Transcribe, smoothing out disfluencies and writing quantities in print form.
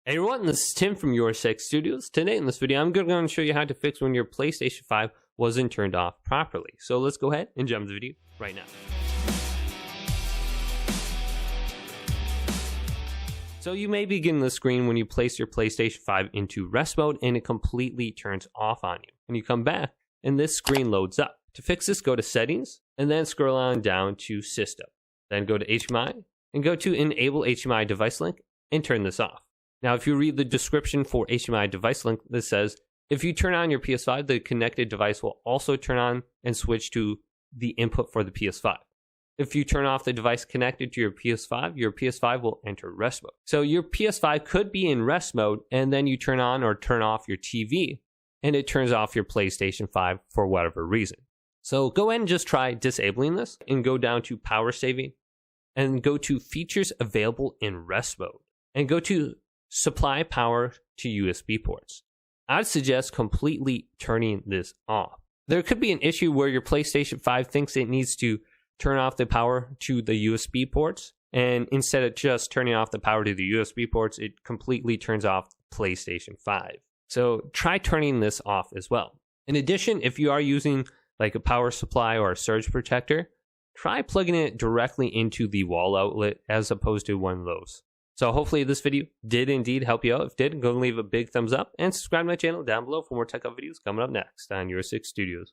Hey everyone, this is Tim from YourSixStudios. Today in this video, I'm going to show you how to fix when your PlayStation 5 wasn't turned off properly. So let's go ahead and jump into the video right now. So you may be getting the screen when you place your PlayStation 5 into rest mode and it completely turns off on you. And you come back and this screen loads up. To fix this, go to Settings and then scroll on down to System. Then go to HDMI and go to Enable HDMI Device Link and turn this off. Now, if you read the description for HDMI device link, this says, if you turn on your PS5, the connected device will also turn on and switch to the input for the PS5. If you turn off the device connected to your PS5 will enter rest mode. So your PS5 could be in rest mode, and then you turn on or turn off your TV, and it turns off your PlayStation 5 for whatever reason. So go ahead and just try disabling this, and go down to Power Saving, and go to Features Available in Rest Mode, and go to Supply power to USB ports. I'd suggest completely turning this off. There could be an issue where your PlayStation 5 thinks it needs to turn off the power to the USB ports, and instead of just turning off the power to the USB ports, it completely turns off PlayStation 5. So try turning this off as well. In addition, if you are using like a power supply or a surge protector, try plugging it directly into the wall outlet as opposed to one of those. So hopefully this video did indeed help you out. If it did, go and leave a big thumbs up and subscribe to my channel down below for more tech up videos coming up next on YourSixGaming.